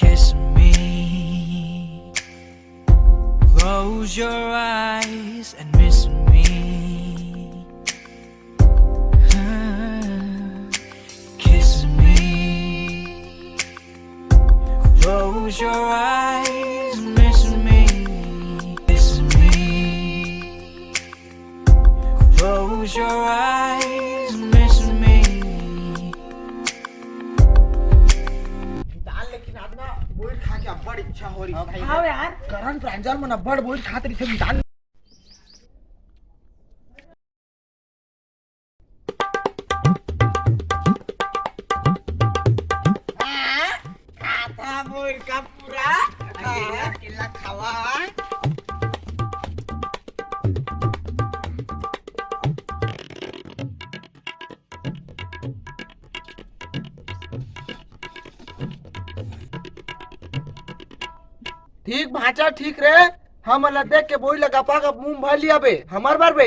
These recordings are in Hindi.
kiss me. Close your eyes and miss me. Kiss me. Close your eyes and miss me. Kiss me. Close your eyes and miss me. दाल लेकिन आज ना बोइड खा के अब्बड़ इच्छा हो रही है। हाँ यार करण प्रांजल मन अब्बड़ बोइड खात रही थे दाल। खाता बोइड का पूरा अकेला खावा। ठीक भाचा ठीक रे हम अल्लाह देख के बोई लगा पागा मुंह भर लिया बे हमार बार बे।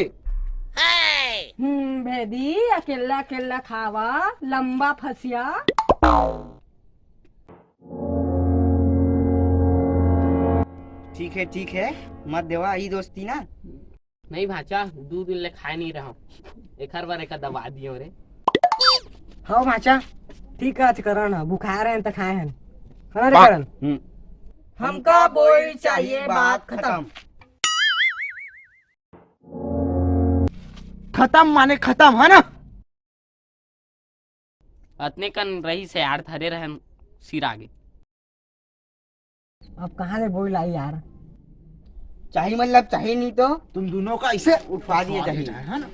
भेदी अकेला अकेला खावा लंबा फसिया। ठीक है मत देवा ई दोस्ती ना। नहीं भाचा 2 दिन ले खाए नहीं रहा एक हर बार एक दबा दियो रे। हाँ भाचा ठीक है करण बुखार है तो खाए हैं हाँ रे करण। हमका बोई चाहिए बात खत्म। खत्म माने खत्म है ना। अतने कन रही से यार थरे रहन सिर आगे। अब कहाँ से बोई लाई यार। चाहिए मतलब चाहिए नहीं तो तुम दोनों का इसे उठवा दिया चाहिए है ना।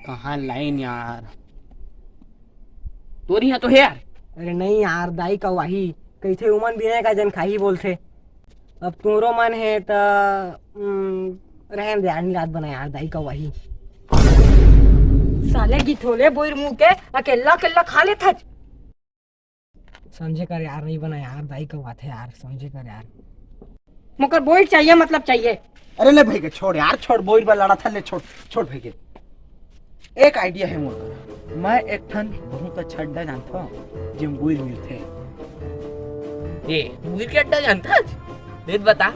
कहाँ लाइन यार तोरी यहाँ तो है यार। अरे नहीं यार दाई का वही कैसे उमन बिना का जन खाही बोलते। अब तोरो मन है तो रहन दे यार रात बना यार दाई का वही। साले गिठोले बोर मुंह के अकेला अकेला खा ले था। समझे कर यार नहीं बना यार दाई का बात है यार समझे कर यार। मुकर बोइड चाहिए मतलब चाहिए। अरे ले भाई के छोड़ यार छोड़ बोइड वाला लड़ा था ले छोड़ छोड़ भाई के। एक आइडिया है मोर मैं एक ठन बहुत अच्छा अड्डा जानता हूँ जिम बोइड मिलते हैं। ये मुझे क्या अड्डा जानता है देख बता।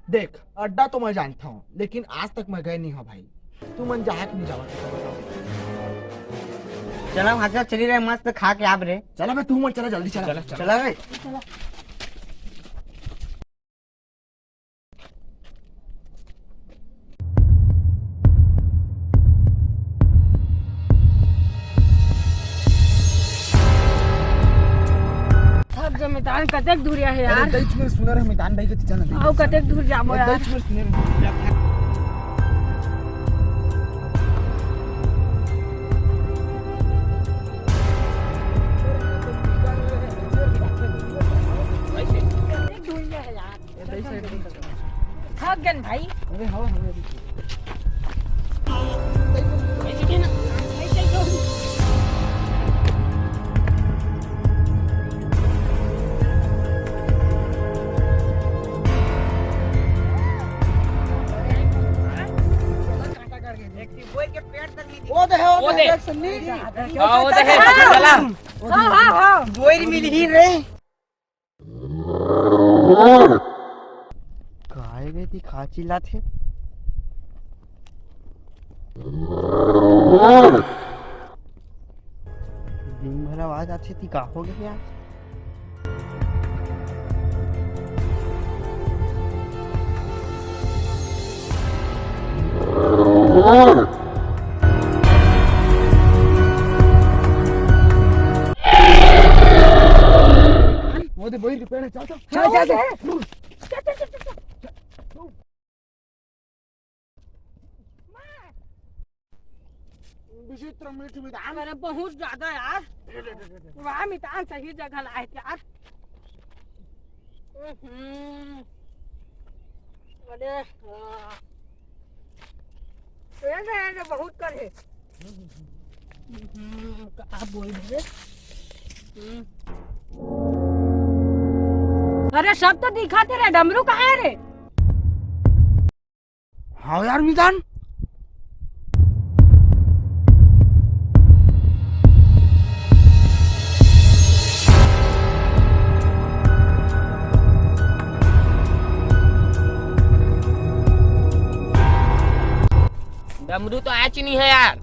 देख अड्डा तो मैं जानता हूँ लेकिन आज तक मैं गए नहीं हूँ भाई। तू मन जा के नहीं जावा। चला भाजा चली रहे मस्त खा के आप रे। चला भाई तू मन चला जल्दी चला चला भाई। मैदान कतेक दूर है यार। दैच में सुनर है मैदान भाई के चला आओ कतेक दूर जाबो यार। दैच में सुनर थक गए भाई। अरे हाँ बोइर मिल ही रे। काय गई थी खाची लाथे। दिन भर आवाज आती थी का हो गया। वो दे बोइर के पेड़ है चल विचित्र मीठ मैदान। अरे बहुत ज्यादा यार वहाँ मैदान सही जगह लाए थे यार। अरे बहुत कर है। आप बोल रहे अरे सब तो दिखाते रहे डमरू कहाँ है रे। हाँ यार मैदान चाची नहीं है यार।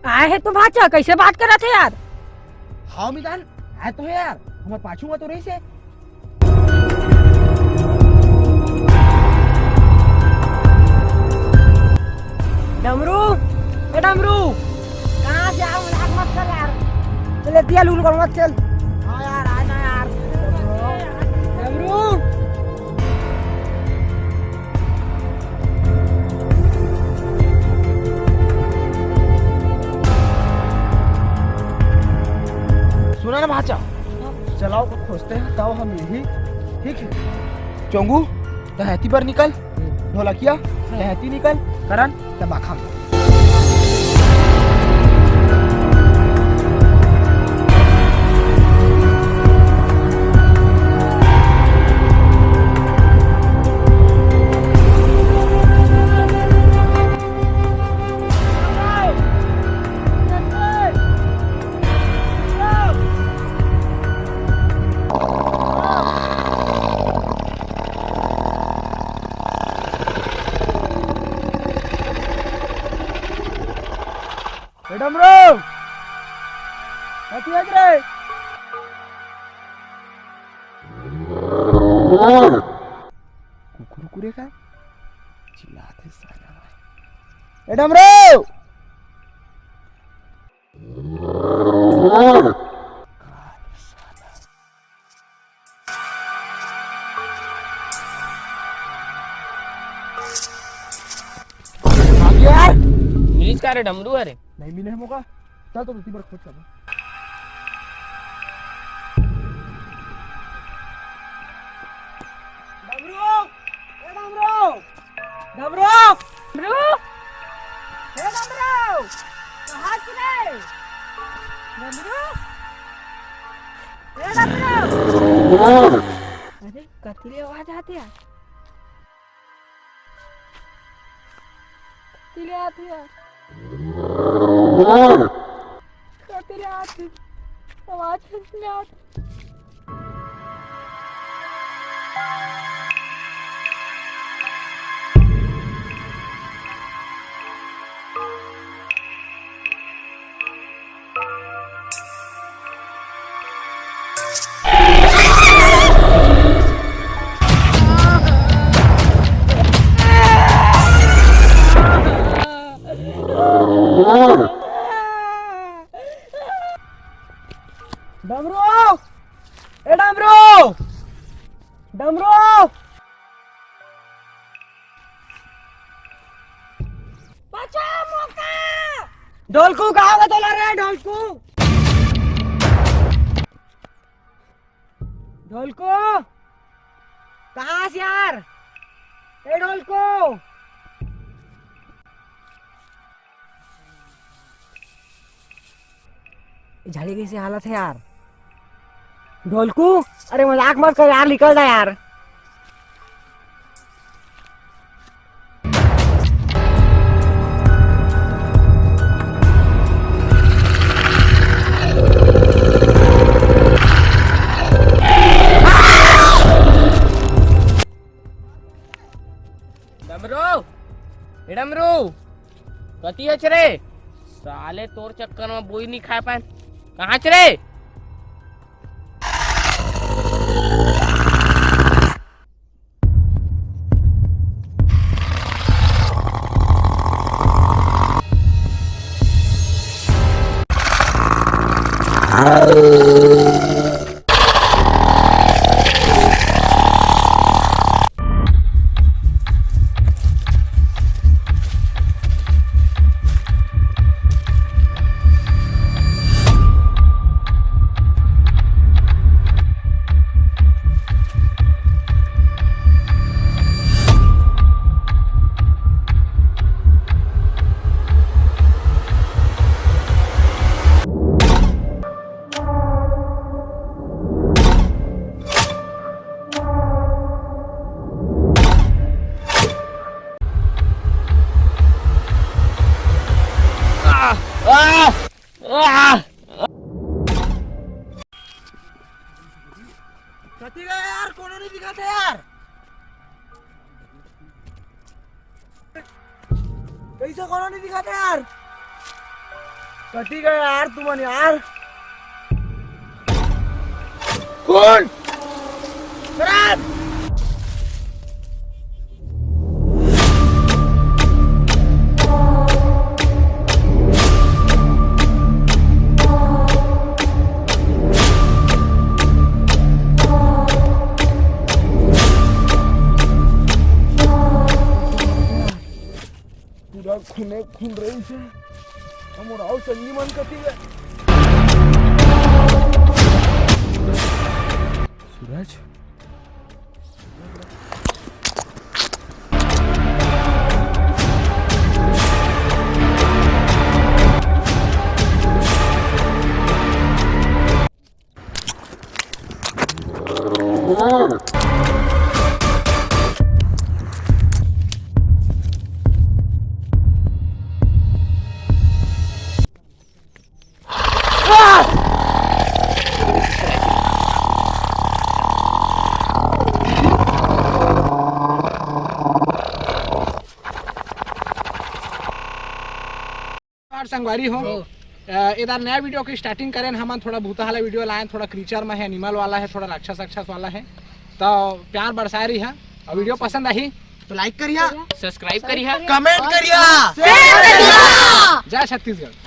आए है तो भाचा कैसे बात कर रहे थे यार? हाँ मिदान आए तो है यार, हमारे पाछू में तो रही से। डमरू, ए डमरू, कहाँ से आओ? मजाक मत कर यार। चले दिया लूल कर मत चल। हाँ यार आना यार। डमरू, सुना ना भाचा, चलाओ को खोजते हैं तब हम यही। ठीक है चोंगू दहती पर निकल, ढोलकिया दहती निकल, करण तबाखा। डमरू हटी हट रे। कुकुरे का चिल्लाते साला। ए डमरू यार मिलिस का रे डमरू अरे। नहीं मिले है मौका, चल तो दूसरी बार खोज कर। डमरू, ए डमरू, डमरू, डमरू, ए डमरू, कहाँ चले? डमरू, ए डमरू। अरे कतरी आवाज आती है, कतरी आती है, कतरी आती, आवाज कतरी आती। डमरू, ए डमरू, डमरू, बचाओ मौका। ढोलकू कहाँ है? तो ला रहे ढोलकू, ढोलकू कहाँ से यार? ए ढोलकू, झाड़ी कैसी हालत है यार? ढोलकू, अरे मजाक मत कर यार, निकल जा यार। डमरू, ए डमरू, कती है रे? साले तोर चक्कर में बोई नहीं खा पाए। कहाँ रे? कती गया यार, कोनो नहीं दिखाते यार। कैसे कोनो नहीं दिखाते यार। कटी गए यार तुमन यार। कौन शराब पूरा खूने खून रही से हमारा और संगी मन कटी गए। सूरज संगवारी हो इधर नया वीडियो की स्टार्टिंग करें। हम थोड़ा भूता वाला वीडियो लाए, थोड़ा क्रीचर में है, एनिमल वाला है, थोड़ा राक्षस राक्षस वाला है। तो प्यार बरसा रही है और वीडियो पसंद आई तो लाइक करिए, सब्सक्राइब करिए, कमेंट करिए, जय छत्तीसगढ़।